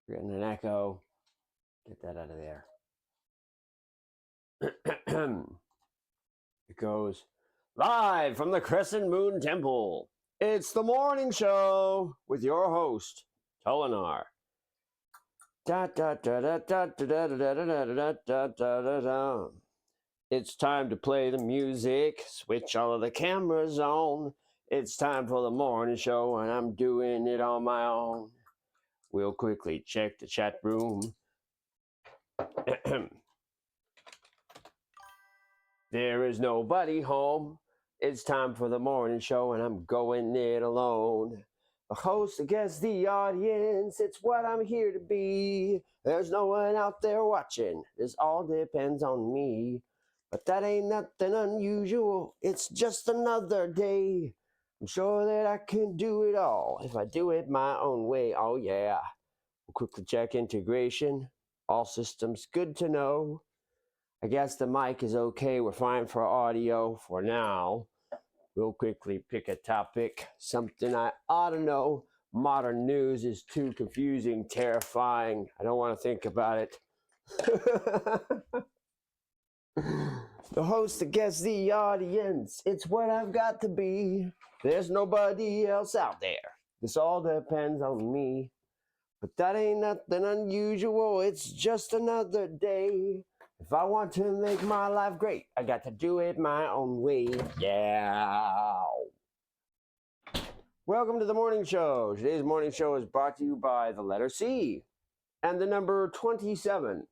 We're getting an echo. Get that out of there. It goes live from the Crescent Moon Temple. It's the morning show with your host, Tolinar. It's time to play the music. Switch all of the cameras on. It's time for the morning show, and I'm doing it on my own. We'll quickly check the chat room. There is nobody home. It's time for the morning show, and I'm going it alone. The host against the audience, it's what I'm here to be. There's no one out there watching. This all depends on me. But that ain't nothing unusual. It's just another day. I'm sure that I can do it all if I do it my own way. Oh yeah. We'll quickly check integration. All systems good to know. I guess the mic is okay. We're fine for audio for now. We'll quickly pick a topic. Something I ought to know. Modern news is too confusing, terrifying. I don't want to think about it. The host against the audience. It's what I've got to be. There's nobody else out there. This all depends on me. But that ain't nothing unusual. It's just another day. If I want to make my life great, I got to do it my own way. Yeah. Welcome to the morning show. Today's morning show is brought to you by the letter C and the number 27.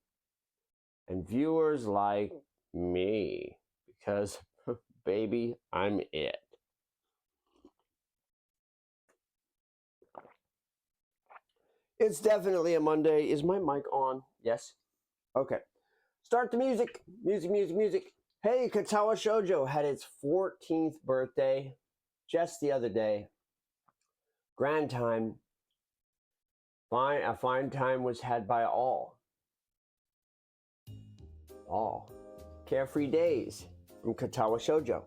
And viewers like me, because baby, I'm it. It's definitely a Monday. Is my mic on? Yes. Okay. Start the music. Music. Hey, Katawa Shoujo had its 14th birthday just the other day. Grand time. A fine time was had by all. All. Carefree days from Katawa Shoujo.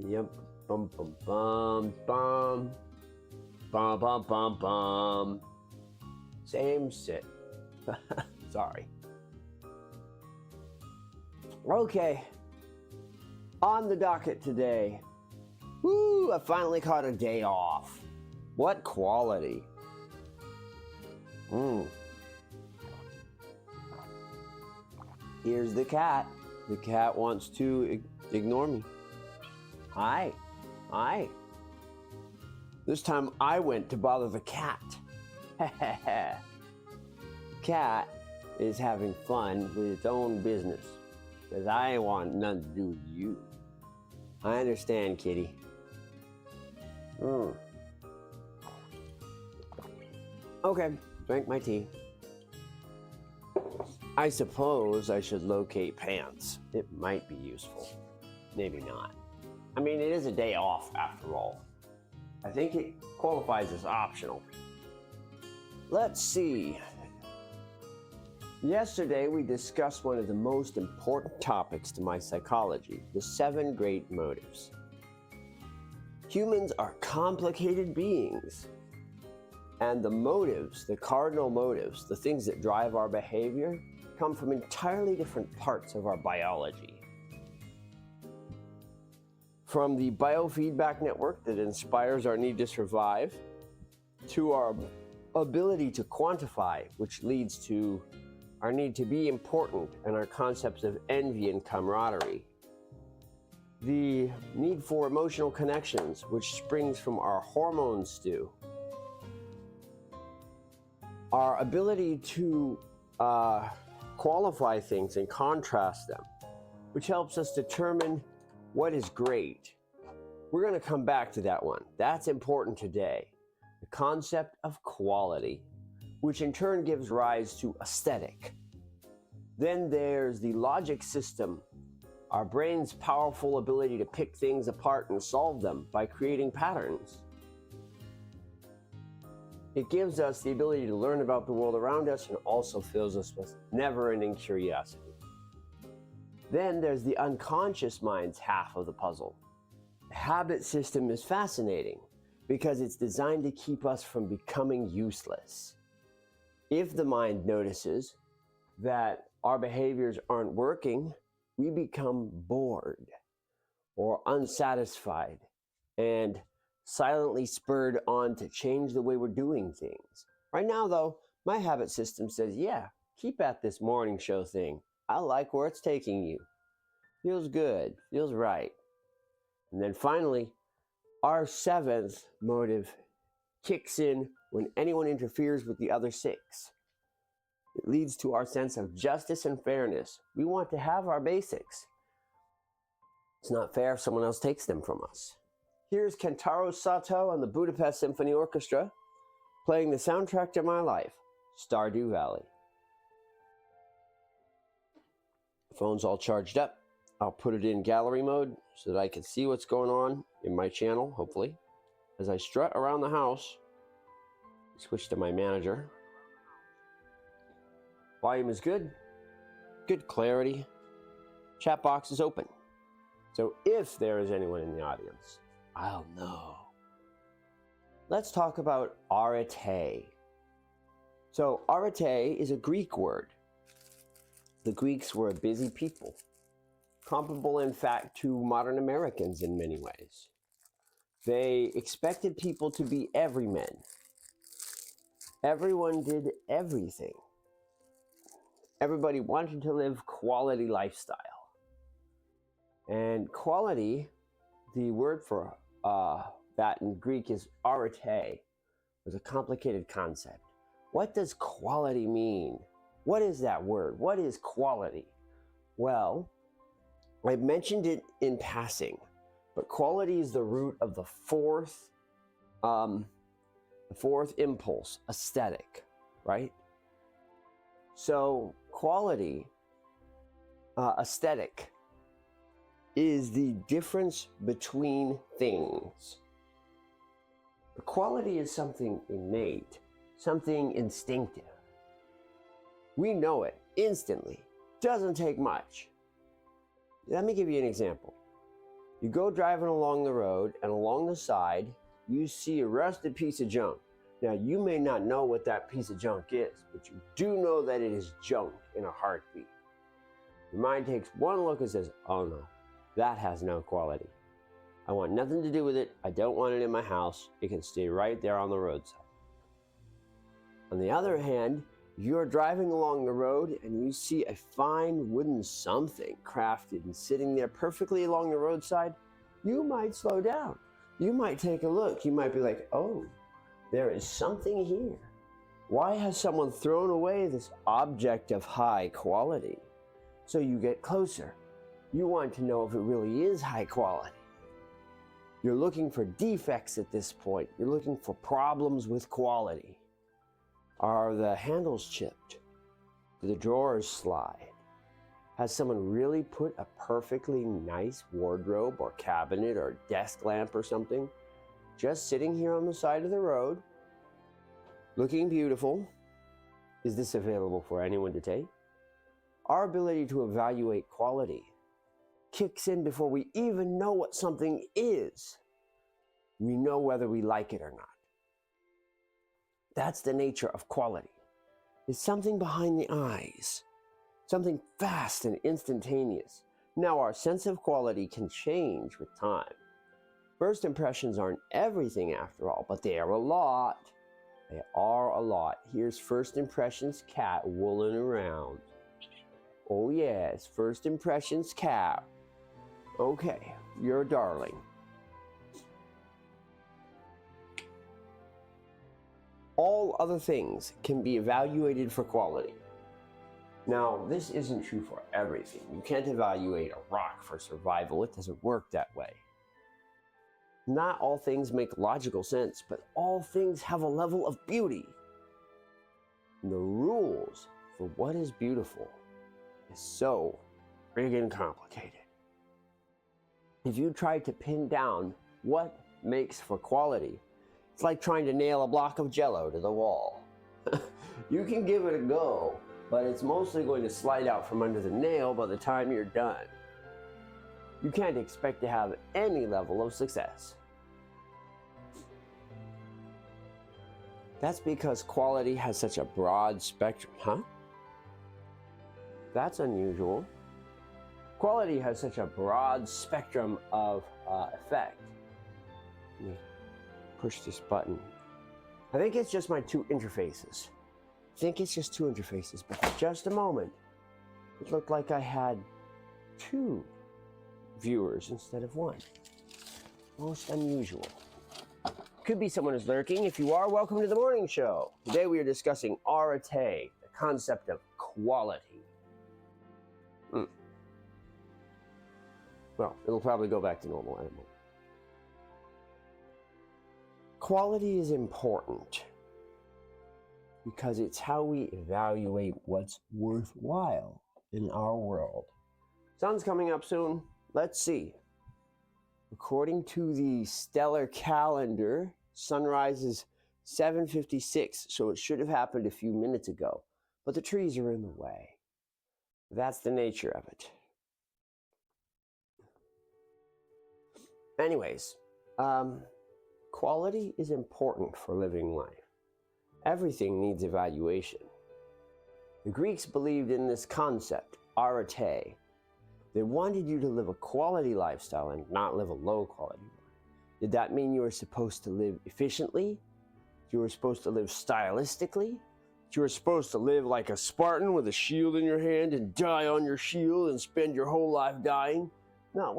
Yep. Bum bum bum bum. Bum bum bum bum. Same shit. Sorry. Okay. On the docket today. Woo! I finally caught a day off. What quality. Here's the cat. The cat wants to ignore me. Hi. This time I went to bother the cat. Cat is having fun with its own business, because I ain't want nothing to do with you. I understand, kitty. Okay, drank my tea. I suppose I should locate pants. It might be useful. Maybe not. I mean, it is a day off after all. I think it qualifies as optional. Let's see. Yesterday we discussed one of the most important topics to my psychology, the 7 great motives. Humans are complicated beings. And the motives, the cardinal motives, the things that drive our behavior, come from entirely different parts of our biology. From the biofeedback network that inspires our need to survive, to our ability to quantify, which leads to our need to be important and our concepts of envy and camaraderie. The need for emotional connections, which springs from our hormone stew. Our ability to qualify things and contrast them, which helps us determine what is great. We're going to come back to that one. That's important today. The concept of quality, which in turn gives rise to aesthetic. Then there's the logic system, our brain's powerful ability to pick things apart and solve them by creating patterns. It gives us the ability to learn about the world around us and also fills us with never-ending curiosity. Then there's the unconscious mind's half of the puzzle. The habit system is fascinating because it's designed to keep us from becoming useless. If the mind notices that our behaviors aren't working, we become bored or unsatisfied and silently spurred on to change the way we're doing things. Right now, though, my habit system says, yeah, keep at this morning show thing. I like where it's taking you. Feels good, feels right. And then finally, our seventh motive kicks in when anyone interferes with the other six. It leads to our sense of justice and fairness. We want to have our basics. It's not fair if someone else takes them from us. Here's Kentaro Sato and the Budapest Symphony Orchestra playing the soundtrack to my life, Stardew Valley. Phone's all charged up. I'll put it in gallery mode so that I can see what's going on in my channel, hopefully. As I strut around the house, switch to my manager. Volume is good. Good clarity. Chat box is open. So if there is anyone in the audience, I'll know. Let's talk about arete. So arete is a Greek word. The Greeks were a busy people, comparable in fact to modern Americans in many ways. They expected people to be everymen. Everyone did everything. Everybody wanted to live quality lifestyle. And quality, the word for that in Greek is arete, was a complicated concept. What does quality mean? What is that word? What is quality? Well, I mentioned it in passing, but quality is the root of the fourth impulse, aesthetic, right? So quality, aesthetic, is the difference between things. The quality is something innate, something instinctive. We know it instantly. Doesn't take much. Let me give you an example. You go driving along the road, and along the side, you see a rusted piece of junk. Now, you may not know what that piece of junk is, but you do know that it is junk in a heartbeat. Your mind takes one look and says, oh no, that has no quality. I want nothing to do with it. I don't want it in my house. It can stay right there on the roadside. On the other hand, you're driving along the road and you see a fine wooden something crafted and sitting there perfectly along the roadside. You might slow down. You might take a look. You might be like, oh, there is something here. Why has someone thrown away this object of high quality? So you get closer. You want to know if it really is high quality. You're looking for defects at this point. You're looking for problems with quality. Are the handles chipped? Do the drawers slide? Has someone really put a perfectly nice wardrobe or cabinet or desk lamp or something just sitting here on the side of the road, looking beautiful? Is this available for anyone to take? Our ability to evaluate quality kicks in before we even know what something is. We know whether we like it or not. That's the nature of quality. It's something behind the eyes, something fast and instantaneous. Now, our sense of quality can change with time. First impressions aren't everything after all, but they are a lot. They are a lot. Here's First Impressions cat wooling around. Oh yes, First Impressions cat. Okay, you're a darling. All other things can be evaluated for quality. Now, this isn't true for everything. You can't evaluate a rock for survival. It doesn't work that way. Not all things make logical sense, but all things have a level of beauty. And the rules for what is beautiful is so friggin' complicated. If you try to pin down what makes for quality, it's like trying to nail a block of Jell-O to the wall. You can give it a go, but it's mostly going to slide out from under the nail by the time you're done. You can't expect to have any level of success. That's because quality has such a broad spectrum, huh? That's unusual. Quality has such a broad spectrum of effect. Let me push this button. I think it's just my two interfaces. But for just a moment, it looked like I had two viewers instead of one. Most unusual. Could be someone is lurking. If you are, welcome to the morning show. Today we are discussing Arete, the concept of quality. Well, it'll probably go back to normal in a moment. Quality is important because it's how we evaluate what's worthwhile in our world. Sun's coming up soon. Let's see. According to the stellar calendar, sunrise is 7:56, so it should have happened a few minutes ago. But the trees are in the way. That's the nature of it. Anyways, quality is important for living life. Everything needs evaluation. The Greeks believed in this concept, arete. They wanted you to live a quality lifestyle and not live a low quality one. Did that mean you were supposed to live efficiently? You were supposed to live stylistically? You were supposed to live like a Spartan with a shield in your hand and die on your shield and spend your whole life dying? No,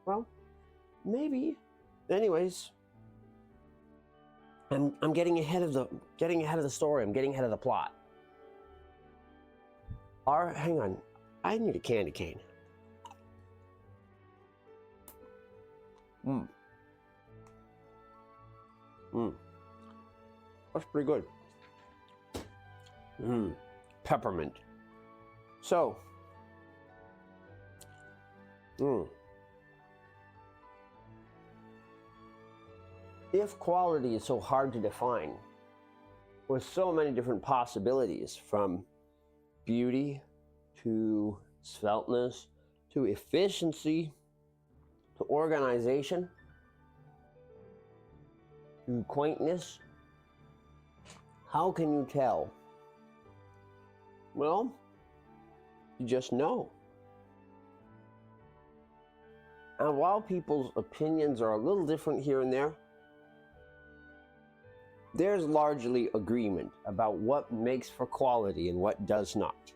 well, maybe. Anyways, I'm getting ahead of the story. I'm getting ahead of the plot. Hang on. I need a candy cane. That's pretty good. Peppermint. So, if quality is so hard to define, with so many different possibilities, from beauty to svelteness to efficiency to organization to quaintness, how can you tell? Well, you just know. And while people's opinions are a little different here and there, there's largely agreement about what makes for quality and what does not.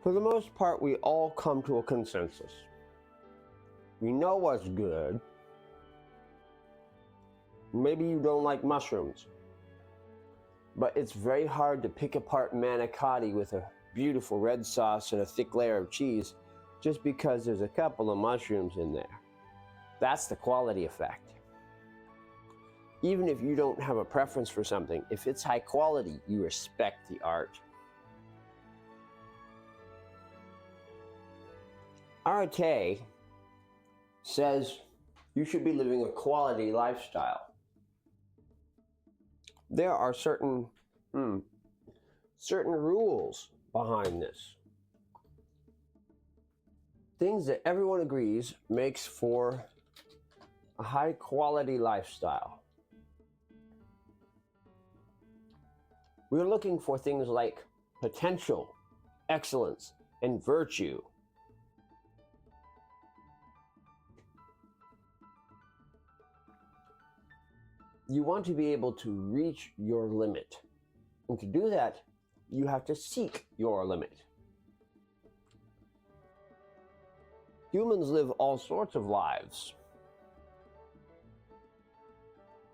For the most part, we all come to a consensus. We know what's good. Maybe you don't like mushrooms, but it's very hard to pick apart manicotti with a beautiful red sauce and a thick layer of cheese just because there's a couple of mushrooms in there. That's the quality effect. Even if you don't have a preference for something, if it's high quality, you respect the art. Arete says you should be living a quality lifestyle. There are certain rules behind this. Things that everyone agrees makes for a high quality lifestyle. We're looking for things like potential, excellence, and virtue. You want to be able to reach your limit. And to do that, you have to seek your limit. Humans live all sorts of lives.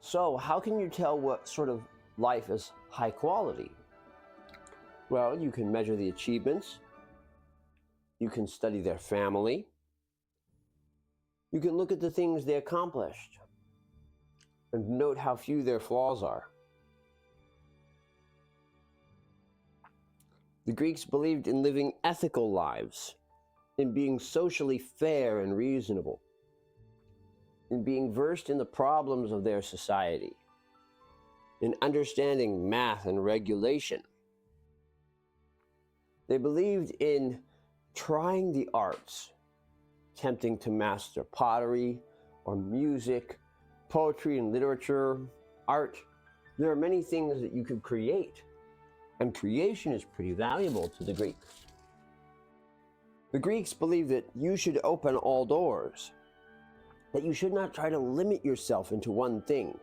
So how can you tell what sort of life is high quality? Well, you can measure the achievements. You can study their family. You can look at the things they accomplished and note how few their flaws are. The Greeks believed in living ethical lives, in being socially fair and reasonable, in being versed in the problems of their society, in understanding math and regulation. They believed in trying the arts, attempting to master pottery or music, poetry and literature, art, There are many things that you could create, and creation is pretty valuable to the Greeks. The Greeks believed that you should open all doors, that you should not try to limit yourself into one thing.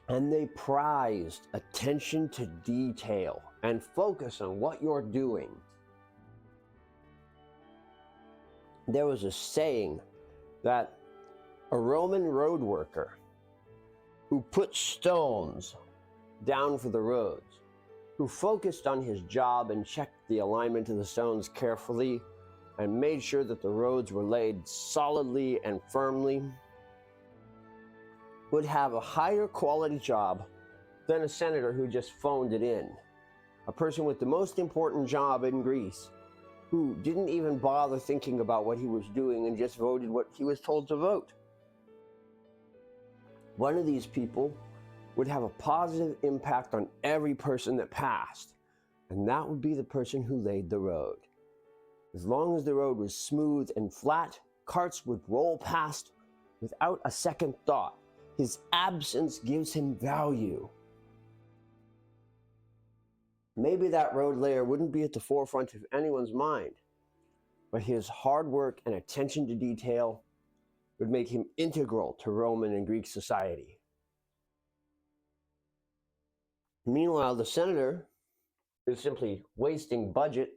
And they prized attention to detail and focus on what you're doing. There was a saying that a Roman road worker who put stones down for the roads, who focused on his job and checked the alignment of the stones carefully and made sure that the roads were laid solidly and firmly, would have a higher quality job than a senator who just phoned it in. A person with the most important job in Greece who didn't even bother thinking about what he was doing and just voted what he was told to vote. One of these people would have a positive impact on every person that passed, and that would be the person who laid the road. As long as the road was smooth and flat, carts would roll past without a second thought. His absence gives him value. Maybe that road layer wouldn't be at the forefront of anyone's mind, but his hard work and attention to detail would make him integral to Roman and Greek society. Meanwhile, the senator is simply wasting budget,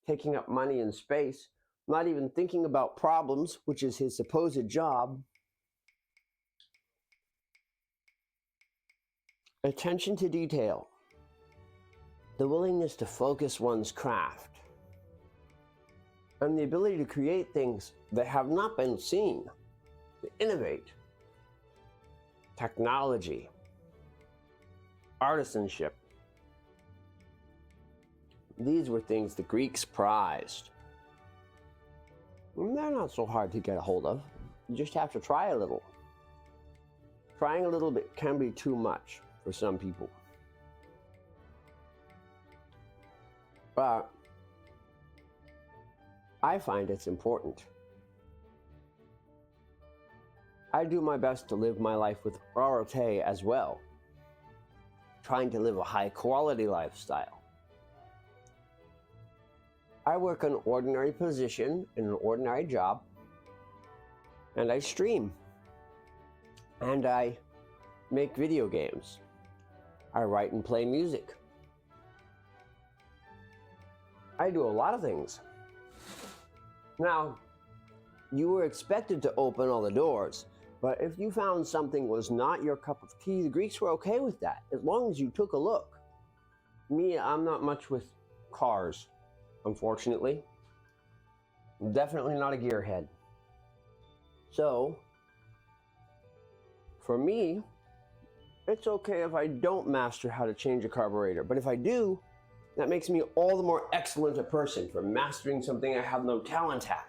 taking up money and space, not even thinking about problems, which is his supposed job. Attention to detail, the willingness to focus one's craft, and the ability to create things that have not been seen, to innovate, technology, artisanship. These were things the Greeks prized. And they're not so hard to get a hold of. You just have to try a little. Trying a little bit can be too much for some people. But I find it's important. I do my best to live my life with Arete as well, trying to live a high quality lifestyle. I work an ordinary position in an ordinary job, and I stream, and I make video games. I write and play music. I do a lot of things. Now, you were expected to open all the doors, but if you found something was not your cup of tea, the Greeks were okay with that, as long as you took a look. Me, I'm not much with cars, unfortunately. I'm definitely not a gearhead. So, for me, it's okay if I don't master how to change a carburetor, but if I do, that makes me all the more excellent a person for mastering something I have no talent at.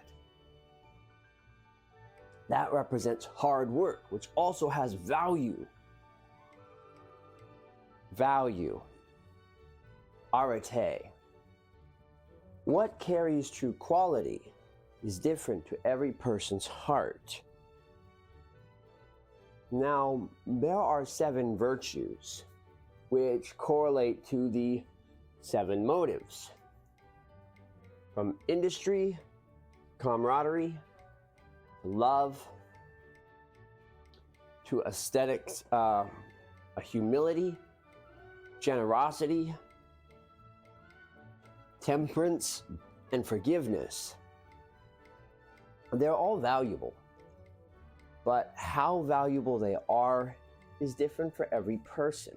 That represents hard work, which also has value. Value. Arete. What carries true quality is different to every person's heart. Now, there are 7 virtues which correlate to the 7 motives. From industry, camaraderie, love, to aesthetics, a humility, generosity, temperance, and forgiveness. They're all valuable, but how valuable they are is different for every person.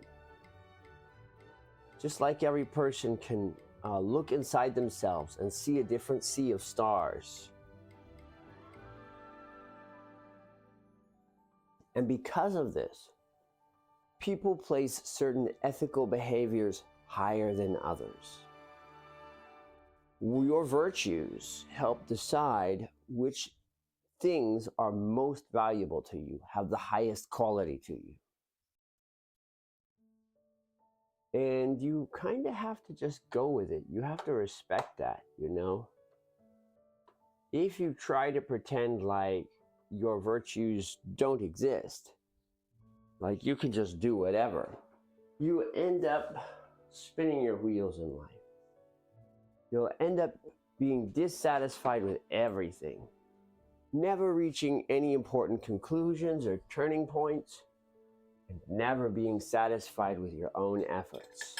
Just like every person can look inside themselves and see a different sea of stars. And because of this, people place certain ethical behaviors higher than others. Your virtues help decide which things are most valuable to you, have the highest quality to you. And you kind of have to just go with it. You have to respect that, you know? If you try to pretend like your virtues don't exist, like you can just do whatever, you end up spinning your wheels in life. You'll end up being dissatisfied with everything, never reaching any important conclusions or turning points, and never being satisfied with your own efforts.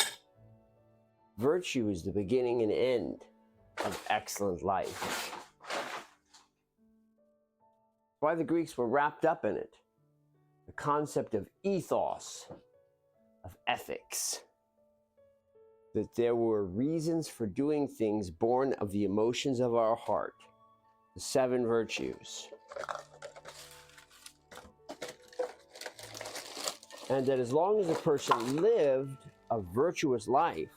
Virtue is the beginning and end of excellent life. Why the Greeks were wrapped up in it. The concept of ethos, of ethics. That there were reasons for doing things born of the emotions of our heart. The 7 virtues. And that as long as a person lived a virtuous life,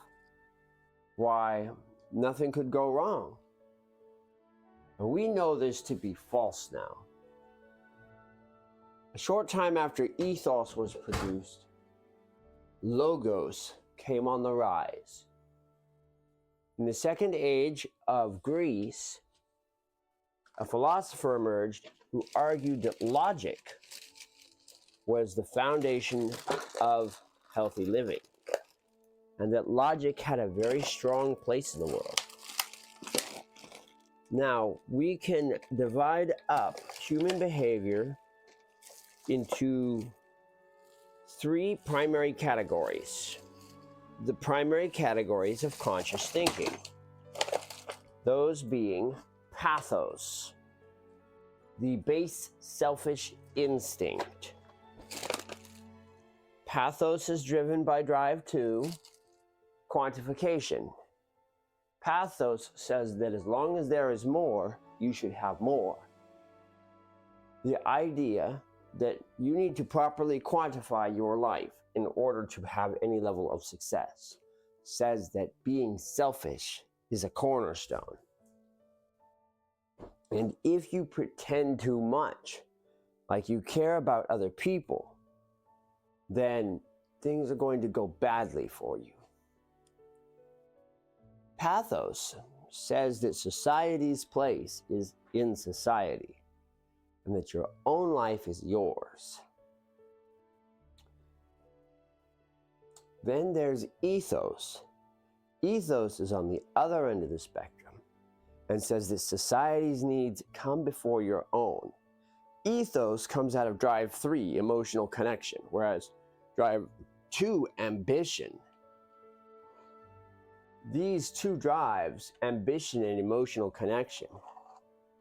why, nothing could go wrong. And we know this to be false now. A short time after ethos was produced, logos came on the rise. In the second age of Greece, a philosopher emerged who argued that logic was the foundation of healthy living, and that logic had a very strong place in the world. Now, we can divide up human behavior into 3 primary categories. The primary categories of conscious thinking. Those being pathos, the base selfish instinct. Pathos is driven by drive to quantification. Pathos says that as long as there is more, you should have more. The idea that you need to properly quantify your life in order to have any level of success says that being selfish is a cornerstone. And if you pretend too much, like you care about other people, then things are going to go badly for you. Pathos says that society's place is in society, and that your own life is yours. Then there's ethos. Ethos is on the other end of the spectrum and says that society's needs come before your own. Ethos comes out of drive 3, emotional connection, whereas drive 2, ambition. These 2 drives, ambition and emotional connection,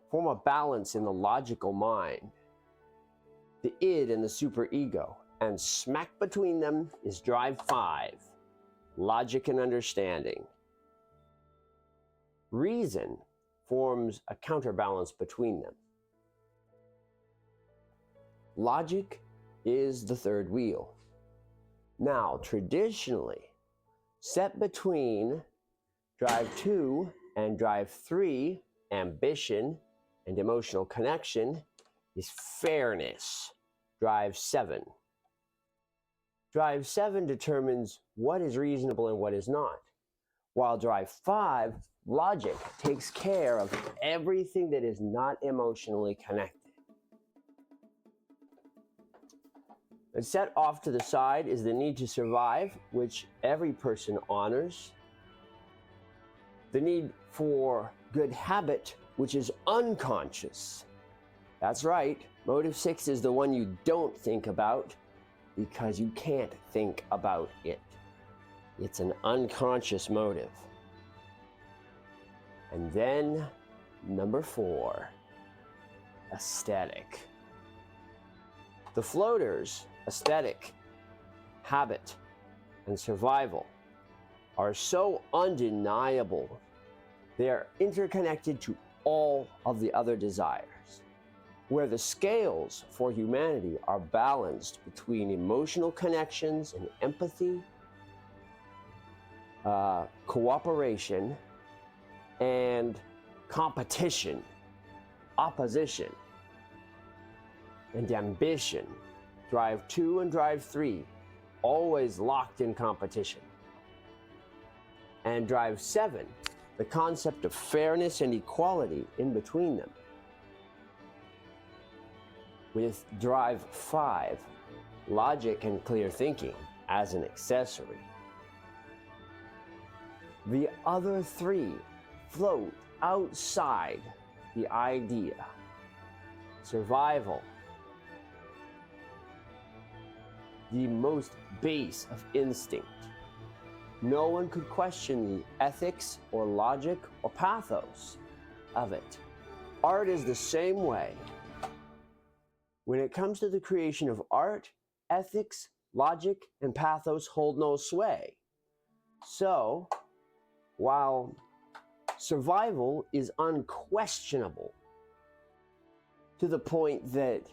form a balance in the logical mind, the id and the superego, and smack between them is drive 5, logic and understanding. Reason forms a counterbalance between them. Logic is the third wheel. Now, traditionally, set between drive 2 and drive 3, ambition and emotional connection, is fairness, drive 7. Drive 7 determines what is reasonable and what is not, while drive 5, logic, takes care of everything that is not emotionally connected. And set off to the side is the need to survive, which every person honors. The need for good habit, which is unconscious. That's right, motive 6 is the one you don't think about because you can't think about it. It's an unconscious motive. And then number 4, aesthetic. The floaters, aesthetic, habit, and survival, are so undeniable. They are interconnected to all of the other desires, where the scales for humanity are balanced between emotional connections and empathy, cooperation, and competition, opposition, and ambition. Drive 2 and drive 3, always locked in competition. And drive 7, the concept of fairness and equality in between them. With drive 5, logic and clear thinking as an accessory. The other three float outside the idea. Survival, the most base of instinct. No one could question the ethics or logic or pathos of it. Art is the same way. When it comes to the creation of art, ethics, logic, and pathos hold no sway. So, while survival is unquestionable to the point that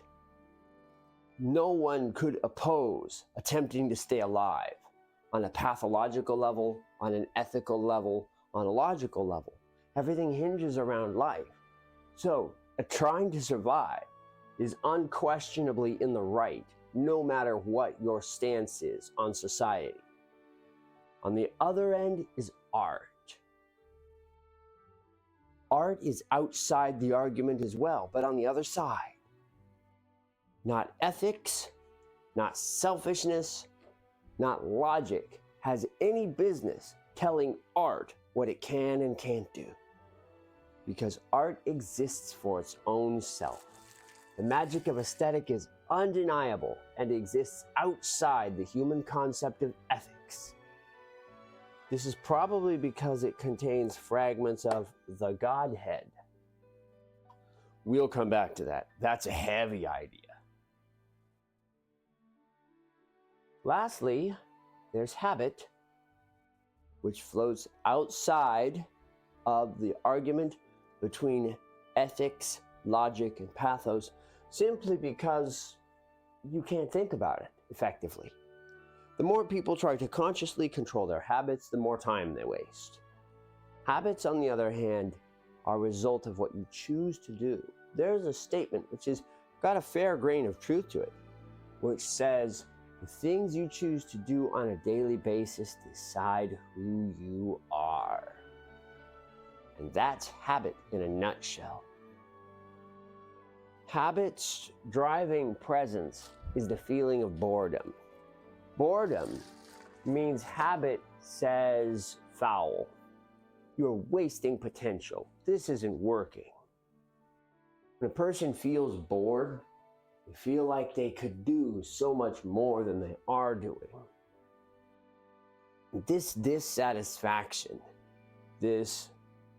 no one could oppose attempting to stay alive on a pathological level, on an ethical level, on a logical level, everything hinges around life. So, trying to survive is unquestionably in the right, no matter what your stance is on society. On the other end is art. Art is outside the argument as well, but on the other side. Not ethics, not selfishness, not logic has any business telling art what it can and can't do. Because art exists for its own self. The magic of aesthetic is undeniable and exists outside the human concept of ethics. This is probably because it contains fragments of the Godhead. We'll come back to that. That's a heavy idea. Lastly, there's habit, which floats outside of the argument between ethics, logic, and pathos, simply because you can't think about it effectively. The more people try to consciously control their habits, the more time they waste. Habits, on the other hand, are a result of what you choose to do. There's a statement which has got a fair grain of truth to it, which says, the things you choose to do on a daily basis decide who you are. And that's habit in a nutshell. Habit's driving presence is the feeling of boredom. Boredom means habit says foul. You're wasting potential. This isn't working. When a person feels bored, they feel like they could do so much more than they are doing. This dissatisfaction, this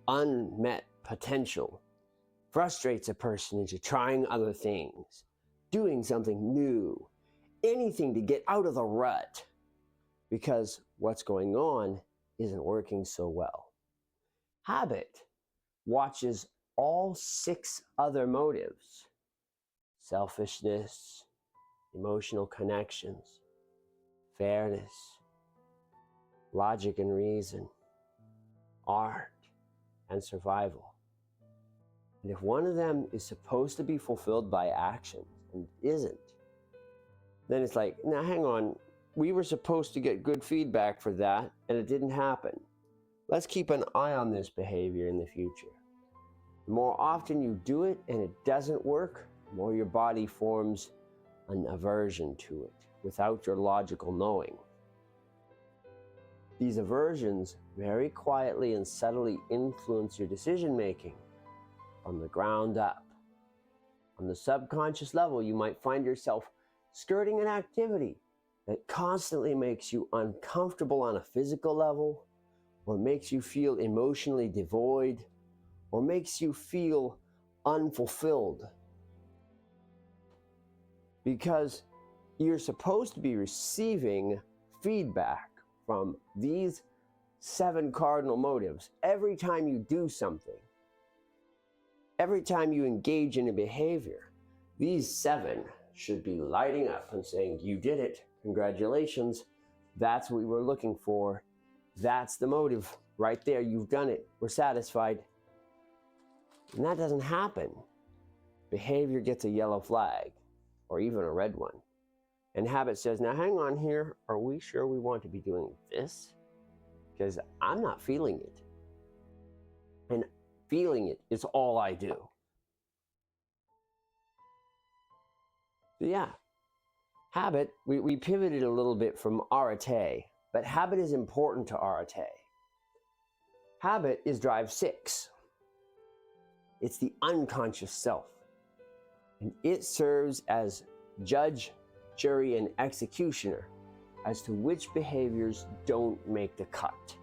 unmet potential, frustrates a person into trying other things, doing something new, anything to get out of the rut, because what's going on isn't working so well. Habit watches all 6 other motives: selfishness, emotional connections, fairness, logic and reason, art, and survival. And if one of them is supposed to be fulfilled by action and isn't, then it's like, now hang on, we were supposed to get good feedback for that and it didn't happen. Let's keep an eye on this behavior in the future. The more often you do it and it doesn't work, the more your body forms an aversion to it without your logical knowing. These aversions very quietly and subtly influence your decision making from the ground up. On the subconscious level, you might find yourself skirting an activity that constantly makes you uncomfortable on a physical level, or makes you feel emotionally devoid, or makes you feel unfulfilled. Because you're supposed to be receiving feedback from these 7 cardinal motives every time you do something. Every time you engage in a behavior, these 7 should be lighting up and saying, you did it, congratulations, that's what we were looking for, that's the motive, right there, you've done it, we're satisfied. And that doesn't happen. Behavior gets a yellow flag, or even a red one. And habit says, now hang on here, are we sure we want to be doing this? Because I'm not feeling it. And feeling it is all I do. So yeah, Habit, we pivoted a little bit from Arete, but habit is important to Arete. Habit is drive 6. It's the unconscious self. And it serves as judge, jury, and executioner as to which behaviors don't make the cut.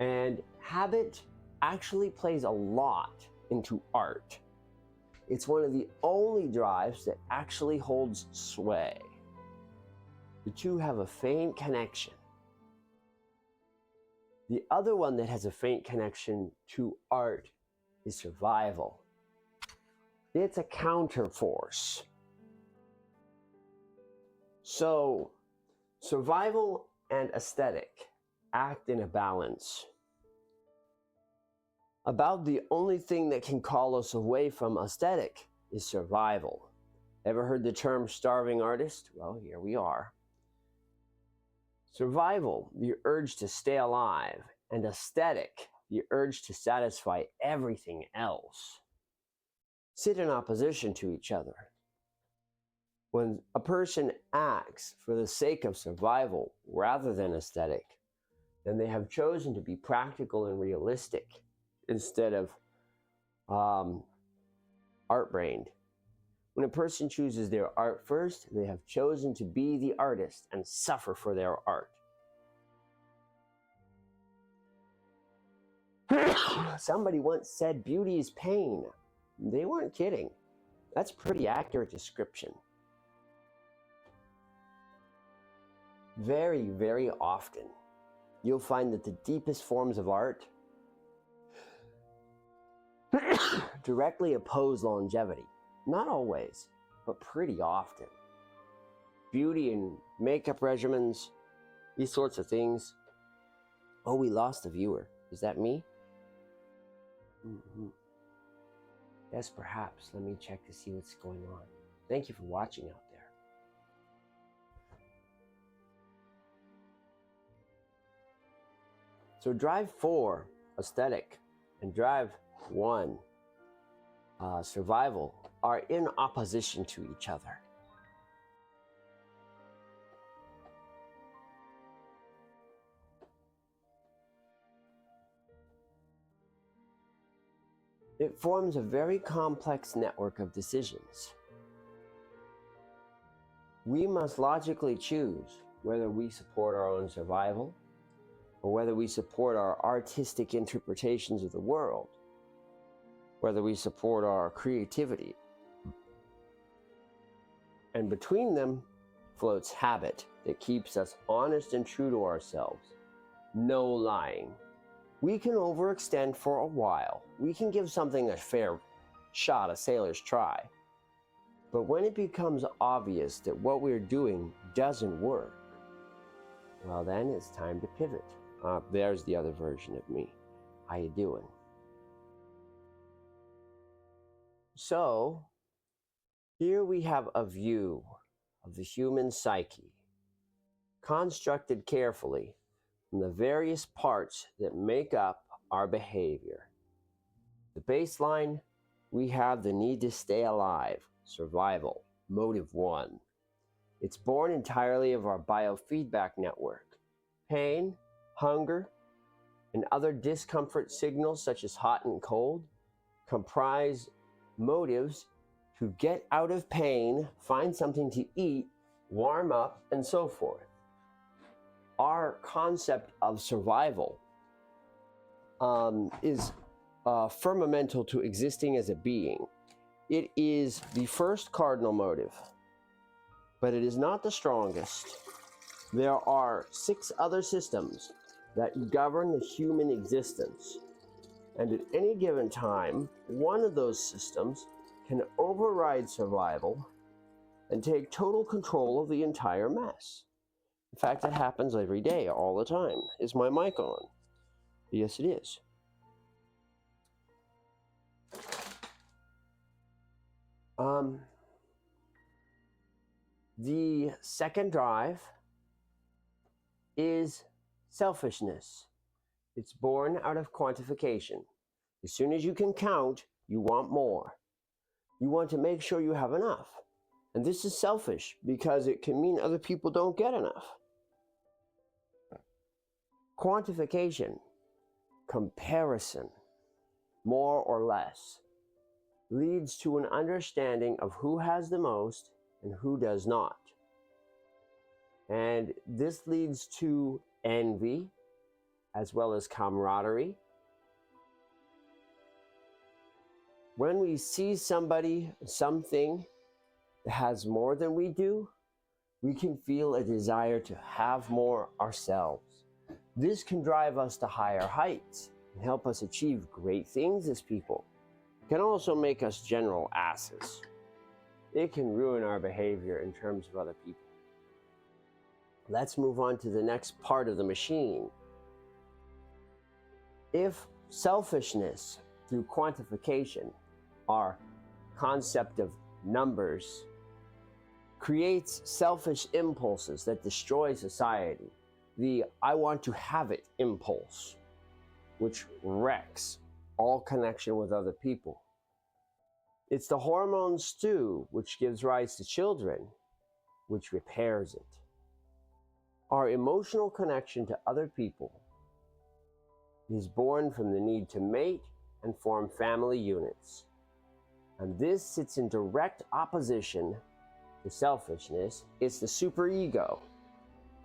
And habit actually plays a lot into art. It's one of the only drives that actually holds sway. The two have a faint connection. The other one that has a faint connection to art is survival. It's a counterforce. So, survival and aesthetic act in a balance. About the only thing that can call us away from aesthetic is survival. Ever heard the term starving artist? Well, here we are. Survival, the urge to stay alive, and aesthetic, the urge to satisfy everything else, sit in opposition to each other. When a person acts for the sake of survival rather than aesthetic, then they have chosen to be practical and realistic instead of art-brained. When a person chooses their art first, they have chosen to be the artist and suffer for their art. Somebody once said beauty is pain. They weren't kidding. That's a pretty accurate description. Very, very often, you'll find that the deepest forms of art directly oppose longevity. Not always, but pretty often. Beauty and makeup regimens, these sorts of things. Oh, we lost a viewer. Is that me? Yes, perhaps. Let me check to see what's going on. Thank you for watching out there. So drive 4, aesthetic, and drive 1, survival, are in opposition to each other. It forms a very complex network of decisions. We must logically choose whether we support our own survival or whether we support our artistic interpretations of the world, whether we support our creativity. And between them floats habit that keeps us honest and true to ourselves. No lying. We can overextend for a while. We can give something a fair shot, a sailor's try. But when it becomes obvious that what we're doing doesn't work, well then it's time to pivot. There's the other version of me. How you doing? So, here we have a view of the human psyche, constructed carefully from the various parts that make up our behavior. The baseline, we have the need to stay alive, survival, motive 1. It's born entirely of our biofeedback network. Pain, hunger, and other discomfort signals such as hot and cold comprise motives to get out of pain, find something to eat, warm up, and so forth. Our concept of survival is fundamental to existing as a being. It is the first cardinal motive, but it is not the strongest. There are 6 other systems that govern the human existence, and at any given time, one of those systems can override survival and take total control of the entire mess. In fact, that happens every day, all the time. Is my mic on? Yes, it is. The second drive is selfishness. It's born out of quantification. As soon as you can count, you want more. You want to make sure you have enough. And this is selfish because it can mean other people don't get enough. Quantification, comparison, more or less, leads to an understanding of who has the most and who does not. And this leads to envy as well as camaraderie. When we see somebody, something that has more than we do, we can feel a desire to have more ourselves. This can drive us to higher heights and help us achieve great things as people. It can also make us general asses. It can ruin our behavior in terms of other people. Let's move on to the next part of the machine. If selfishness through quantification, our concept of numbers, creates selfish impulses that destroy society, the I want to have it impulse, which wrecks all connection with other people. It's the hormone stew which gives rise to children, which repairs it. Our emotional connection to other people is born from the need to mate and form family units. And this sits in direct opposition to selfishness. It's the superego.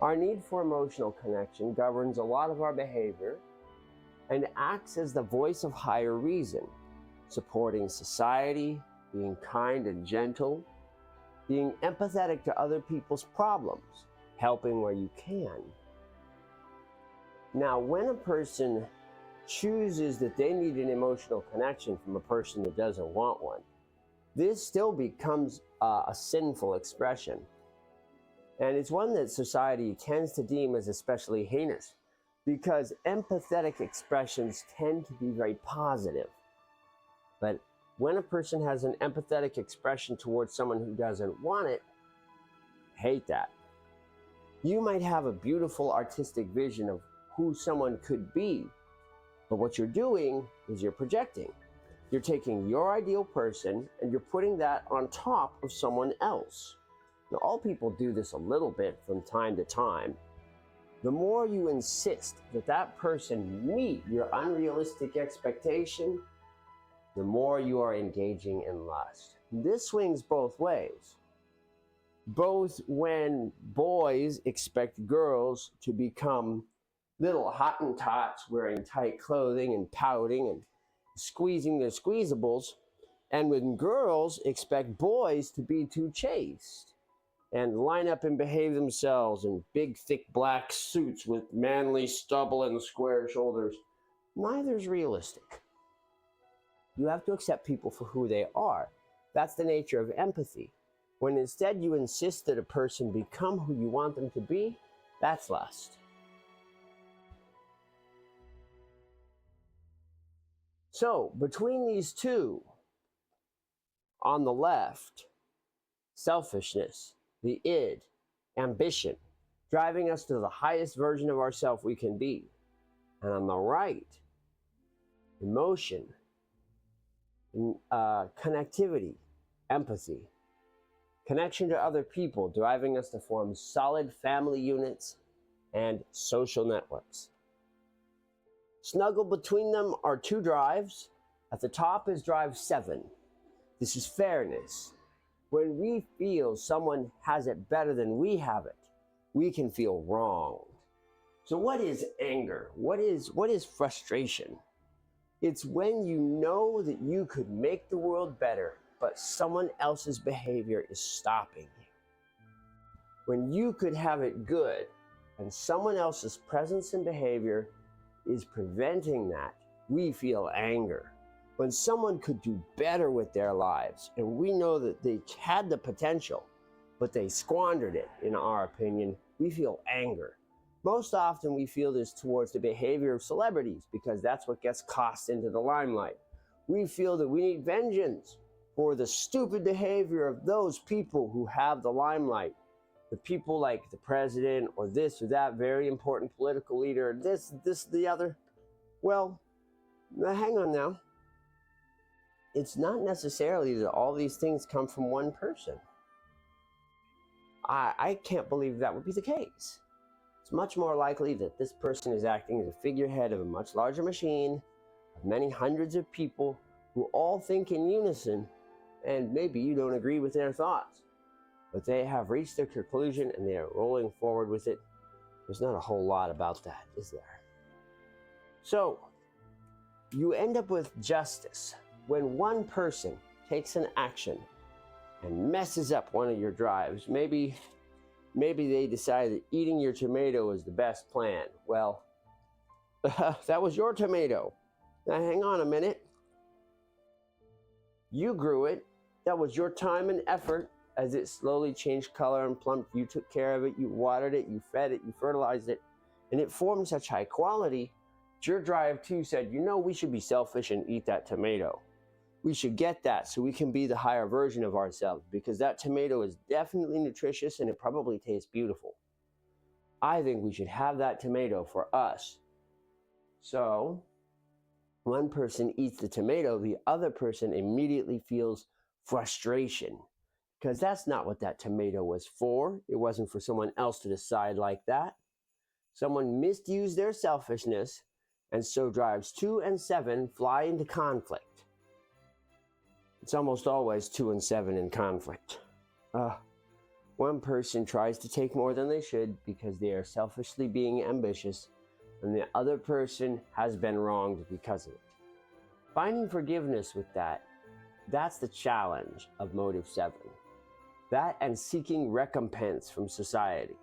Our need for emotional connection governs a lot of our behavior and acts as the voice of higher reason, supporting society, being kind and gentle, being empathetic to other people's problems, helping where you can. Now, when a person chooses that they need an emotional connection from a person that doesn't want one, this still becomes a sinful expression. And it's one that society tends to deem as especially heinous, because empathetic expressions tend to be very positive. But when a person has an empathetic expression towards someone who doesn't want it, hate that. You might have a beautiful artistic vision of who someone could be, but what you're doing is you're projecting. You're taking your ideal person and you're putting that on top of someone else. Now, all people do this a little bit from time to time. The more you insist that that person meet your unrealistic expectation, the more you are engaging in lust. This swings both ways. Both when boys expect girls to become little Hottentots wearing tight clothing and pouting and squeezing their squeezables, and when girls expect boys to be too chaste and line up and behave themselves in big, thick black suits with manly stubble and square shoulders. Neither is realistic. You have to accept people for who they are. That's the nature of empathy. When instead you insist that a person become who you want them to be, that's lust. So, between these two, on the left, selfishness, the id, ambition, driving us to the highest version of ourselves we can be. And on the right, emotion, connectivity, empathy, connection to other people, driving us to form solid family units and social networks. Snuggled between them are two drives. At the top is drive 7. This is fairness. When we feel someone has it better than we have it, we can feel wronged. So what is anger? What is frustration? It's when you know that you could make the world better, but someone else's behavior is stopping you. When you could have it good, and someone else's presence and behavior is preventing that, we feel anger. When someone could do better with their lives, and we know that they had the potential, but they squandered it, in our opinion, we feel anger. Most often we feel this towards the behavior of celebrities, because that's what gets cast into the limelight. We feel that we need vengeance for the stupid behavior of those people who have the limelight. The people like the president or this or that very important political leader, this, the other. Well, now hang on now. It's not necessarily that all these things come from one person. I can't believe that would be the case. It's much more likely that this person is acting as a figurehead of a much larger machine of many hundreds of people who all think in unison, and maybe you don't agree with their thoughts, but they have reached their conclusion and they are rolling forward with it. There's not a whole lot about that, is there? So, you end up with justice when one person takes an action and messes up one of your drives. Maybe they decide that eating your tomato is the best plan. Well, that was your tomato. Now hang on a minute. You grew it. That was your time and effort as it slowly changed color and plumped. You took care of it, you watered it, you fed it, you fertilized it, and it formed such high quality. Your drive too said, you know, we should be selfish and eat that tomato. We should get that so we can be the higher version of ourselves, because that tomato is definitely nutritious and it probably tastes beautiful. I think we should have that tomato for us. So one person eats the tomato, the other person immediately feels frustration, because that's not what that tomato was for. It wasn't for someone else to decide like that. Someone misused their selfishness, and so drives 2 and 7 fly into conflict. It's almost always 2 and 7 in conflict. One person tries to take more than they should because they are selfishly being ambitious, and the other person has been wronged because of it. Finding forgiveness with that's the challenge of Motive 7. That and seeking recompense from society.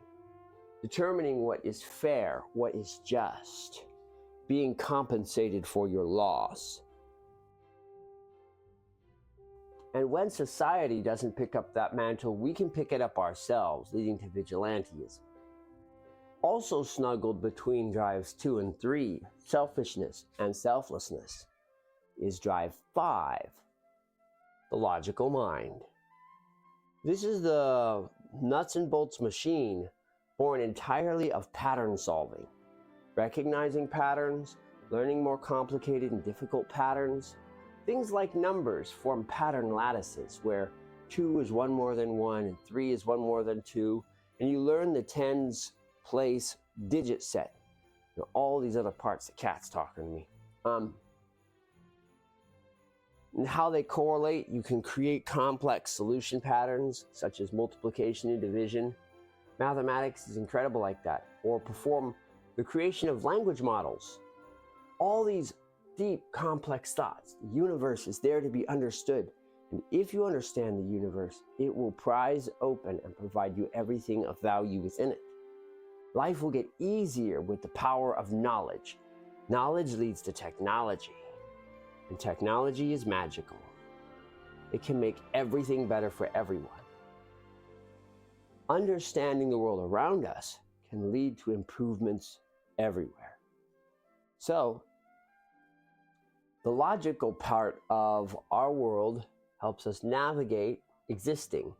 Determining what is fair, what is just. Being compensated for your loss. And when society doesn't pick up that mantle, we can pick it up ourselves, leading to vigilantism. Also snuggled between drives 2 and 3, selfishness and selflessness, is drive 5, the logical mind. This is the nuts and bolts machine born entirely of pattern solving, recognizing patterns, learning more complicated and difficult patterns. Things like numbers form pattern lattices where 2 is 1 more than 1 and 3 is 1 more than 2, and you learn the tens place digit set. You know, all these other parts. The cat's talking to me. And how they correlate, you can create complex solution patterns such as multiplication and division. Mathematics is incredible like that. Or perform the creation of language models. All these deep, complex thoughts. The universe is there to be understood. And if you understand the universe, it will prise open and provide you everything of value within it. Life will get easier with the power of knowledge. Knowledge leads to technology. And technology is magical. It can make everything better for everyone. Understanding the world around us can lead to improvements everywhere. So, the logical part of our world helps us navigate existing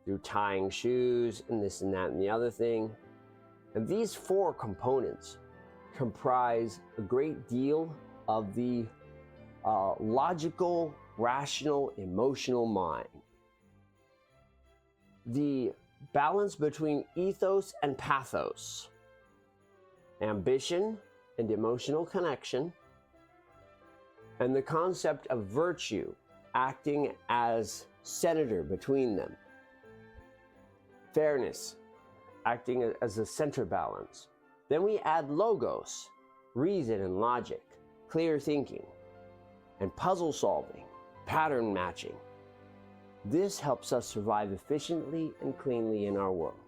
through tying shoes and this and that and the other thing. And these 4 components comprise a great deal of the logical, rational, emotional mind. The balance between ethos and pathos, ambition and emotional connection, and the concept of virtue acting as senator between them. Fairness acting as a center balance. Then we add logos, reason and logic, clear thinking, and puzzle solving, pattern matching. This helps us survive efficiently and cleanly in our world.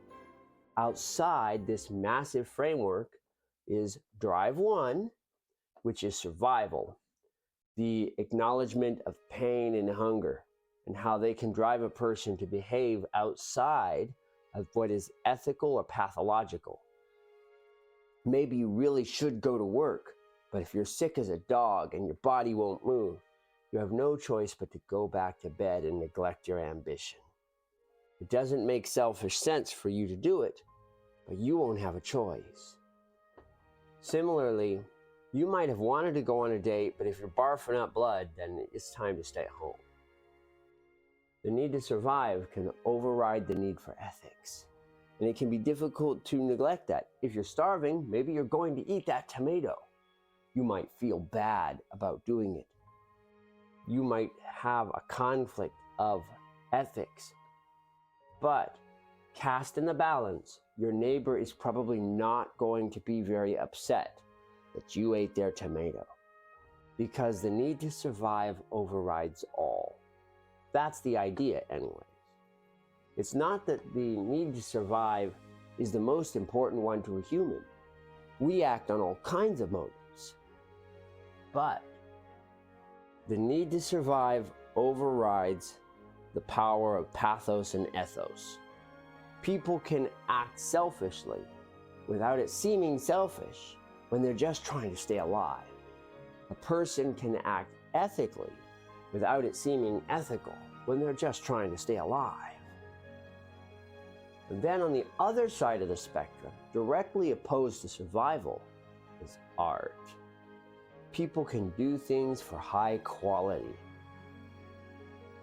Outside this massive framework is drive 1, which is survival, the acknowledgement of pain and hunger, and how they can drive a person to behave outside of what is ethical or pathological. Maybe you really should go to work, but if you're sick as a dog and your body won't move, you have no choice but to go back to bed and neglect your ambition. It doesn't make selfish sense for you to do it, but you won't have a choice. Similarly, you might have wanted to go on a date, but if you're barfing up blood, then it's time to stay home. The need to survive can override the need for ethics. And it can be difficult to neglect that. If you're starving, maybe you're going to eat that tomato. You might feel bad about doing it. You might have a conflict of ethics. But cast in the balance, your neighbor is probably not going to be very upset that you ate their tomato, because the need to survive overrides all. That's the idea anyways. It's not that the need to survive is the most important one to a human. We act on all kinds of motives. But the need to survive overrides the power of pathos and ethos. People can act selfishly without it seeming selfish when they're just trying to stay alive. A person can act ethically without it seeming ethical when they're just trying to stay alive. And then on the other side of the spectrum, directly opposed to survival, is art. People can do things for high quality.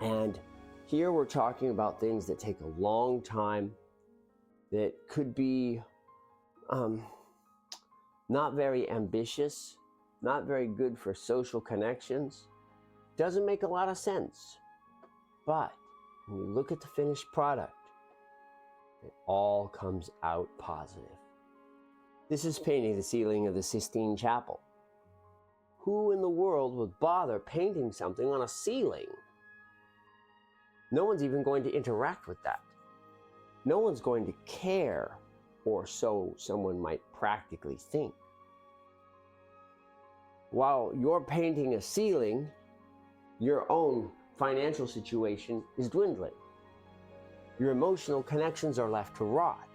And here we're talking about things that take a long time, that could be not very ambitious, not very good for social connections. Doesn't make a lot of sense. But when you look at the finished product, it all comes out positive. This is painting the ceiling of the Sistine Chapel. Who in the world would bother painting something on a ceiling? No one's even going to interact with that. No one's going to care, or so someone might practically think. While you're painting a ceiling, your own financial situation is dwindling. Your emotional connections are left to rot.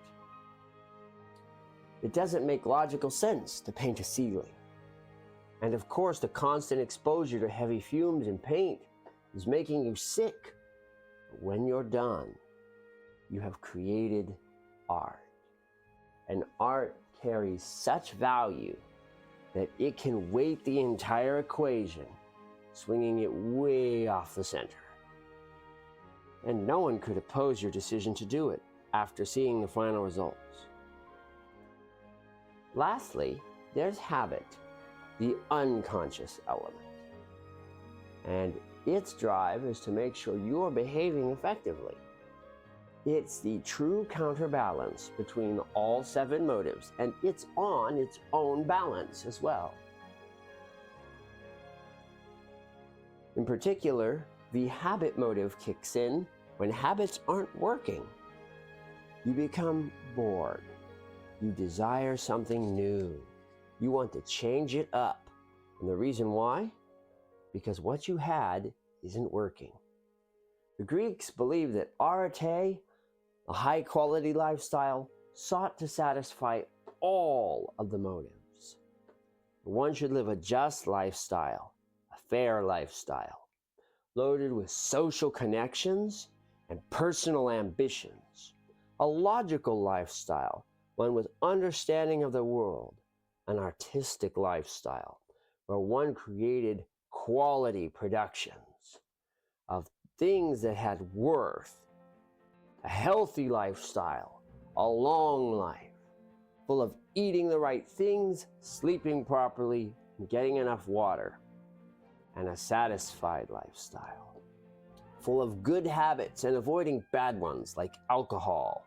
It doesn't make logical sense to paint a ceiling. And of course, the constant exposure to heavy fumes and paint is making you sick. But when you're done, you have created art. And art carries such value that it can weight the entire equation, swinging it way off the center. And no one could oppose your decision to do it after seeing the final results. Lastly, there's habit, the unconscious element. And its drive is to make sure you are behaving effectively. It's the true counterbalance between all 7 motives, and it's on its own balance as well. In particular, the habit motive kicks in when habits aren't working. You become bored. You desire something new. You want to change it up. And the reason why? Because what you had isn't working. The Greeks believed that arete, a high-quality lifestyle, sought to satisfy all of the motives. One should live a just lifestyle, a fair lifestyle, loaded with social connections and personal ambitions, a logical lifestyle, one with understanding of the world, an artistic lifestyle, where one created quality productions of things that had worth, a healthy lifestyle, a long life, full of eating the right things, sleeping properly, and getting enough water, and a satisfied lifestyle, full of good habits and avoiding bad ones like alcohol.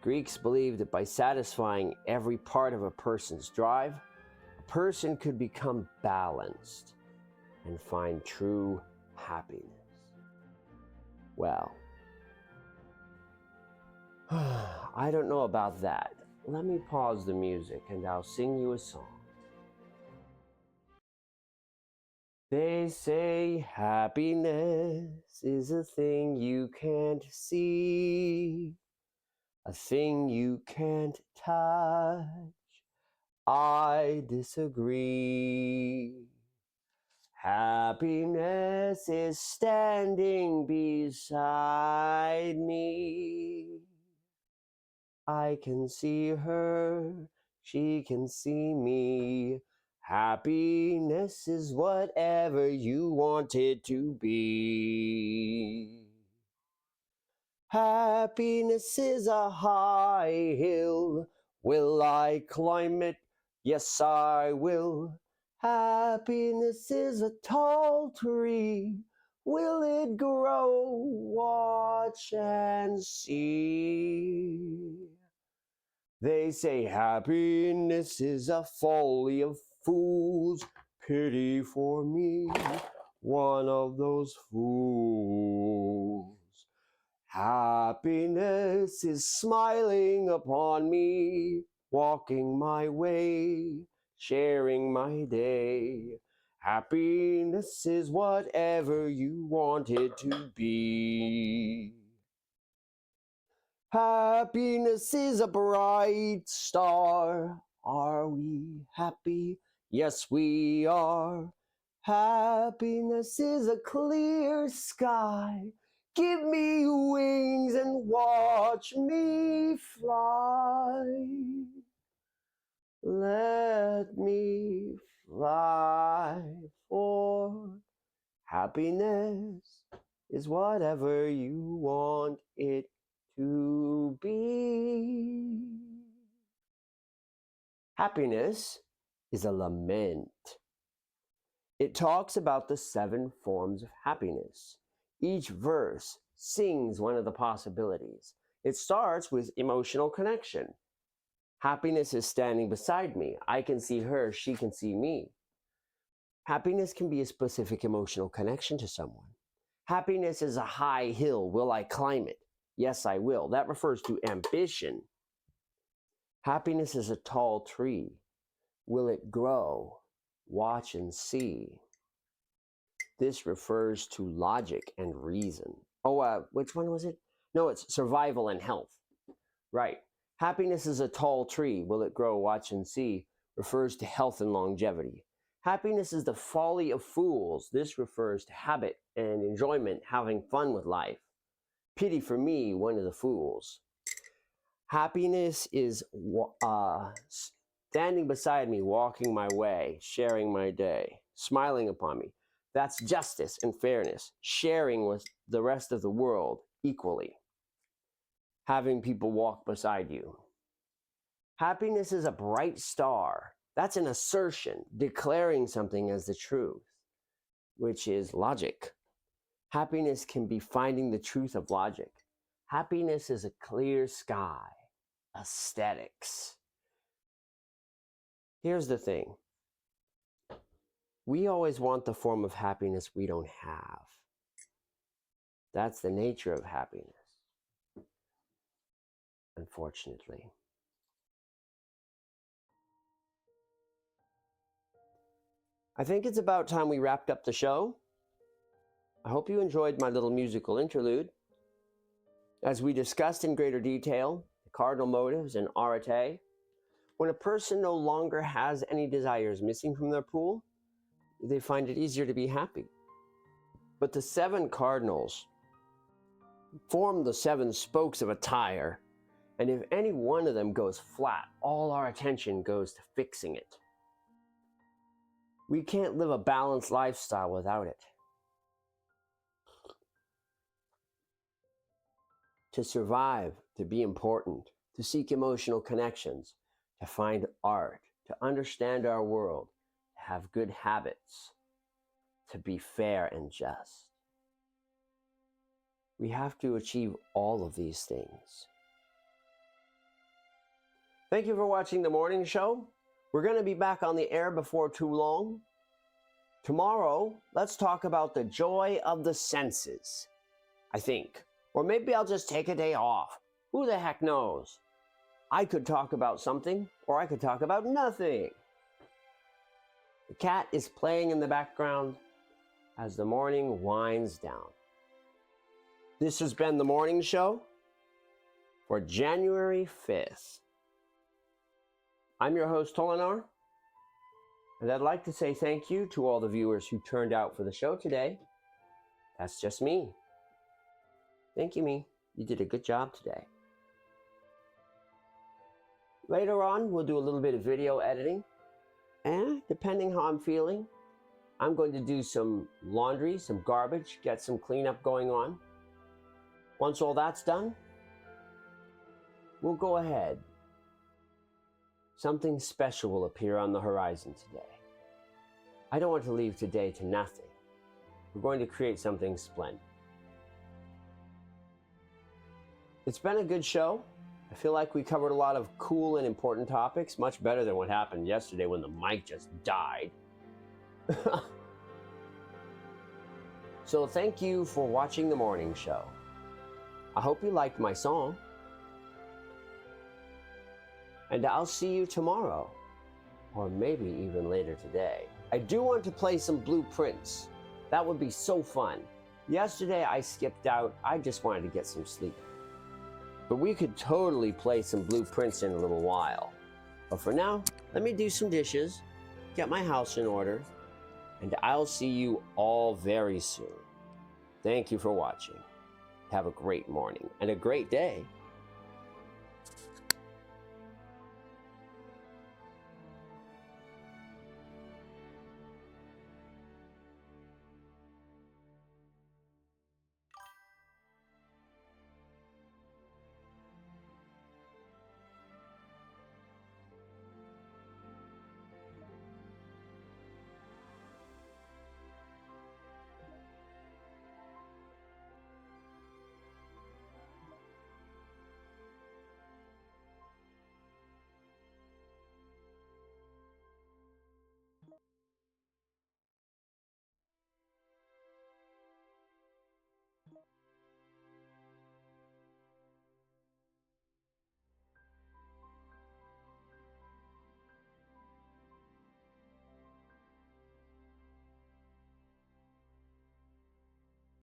Greeks believed that by satisfying every part of a person's drive, a person could become balanced and find true happiness. Well, I don't know about that. Let me pause the music and I'll sing you a song. They say happiness is a thing you can't see, a thing you can't touch. I disagree. Happiness is standing beside me. I can see her, she can see me. Happiness is whatever you want it to be. Happiness is a high hill. Will I climb it? Yes, I will. Happiness is a tall tree. Will it grow? Watch and see. They say happiness is a folly of fools. Pity for me, one of those fools. Happiness is smiling upon me, walking my way, sharing my day. Happiness is whatever you want it to be. Happiness is a bright star. Are we happy? Yes, we are. Happiness is a clear sky. Give me wings and watch me fly. Let me fly, for happiness is whatever you want it to be. Happiness is a lament. It talks about the 7 forms of happiness. Each verse sings one of the possibilities. It starts with emotional connection. Happiness is standing beside me. I can see her, she can see me. Happiness can be a specific emotional connection to someone. Happiness is a high hill. Will I climb it? Yes, I will. That refers to ambition. Happiness is a tall tree. Will it grow? Watch and see. This refers to logic and reason. Which one was it? No, it's survival and health. Right. Happiness is a tall tree. Will it grow? Watch and see. Refers to health and longevity. Happiness is the folly of fools. This refers to habit and enjoyment, having fun with life. Pity for me, one of the fools. Happiness is standing beside me, walking my way, sharing my day, smiling upon me. That's justice and fairness, sharing with the rest of the world equally. Having people walk beside you. Happiness is a bright star. That's an assertion, declaring something as the truth, which is logic. Happiness can be finding the truth of logic. Happiness is a clear sky. Aesthetics. Here's the thing. We always want the form of happiness we don't have. That's the nature of happiness, unfortunately. I think it's about time we wrapped up the show. I hope you enjoyed my little musical interlude. As we discussed in greater detail, the cardinal motives and arete, when a person no longer has any desires missing from their pool, they find it easier to be happy. But the 7 cardinals form the 7 spokes of a tire, and if any one of them goes flat, all our attention goes to fixing it. We can't live a balanced lifestyle without it. To survive, to be important, to seek emotional connections, to find art, to understand our world, to have good habits, to be fair and just. We have to achieve all of these things. Thank you for watching the morning show. We're going to be back on the air before too long. Tomorrow, let's talk about the joy of the senses, I think. Or maybe I'll just take a day off. Who the heck knows? I could talk about something, or I could talk about nothing. The cat is playing in the background as the morning winds down. This has been the morning show for January 5th. I'm your host, Tolinar, and I'd like to say thank you to all the viewers who turned out for the show today. That's just me. Thank you, me. You did a good job today. Later on, we'll do a little bit of video editing. And depending how I'm feeling, I'm going to do some laundry, some garbage, get some cleanup going on. Once all that's done, we'll go ahead. Something special will appear on the horizon today. I don't want to leave today to nothing. We're going to create something splendid. It's been a good show. I feel like we covered a lot of cool and important topics, much better than what happened yesterday when the mic just died. So thank you for watching the morning show. I hope you liked my song. And I'll see you tomorrow, or maybe even later today. I do want to play some blueprints. That would be so fun. Yesterday I skipped out. I just wanted to get some sleep. But we could totally play some blueprints in a little while. But for now, let me do some dishes, get my house in order, and I'll see you all very soon. Thank you for watching. Have a great morning and a great day.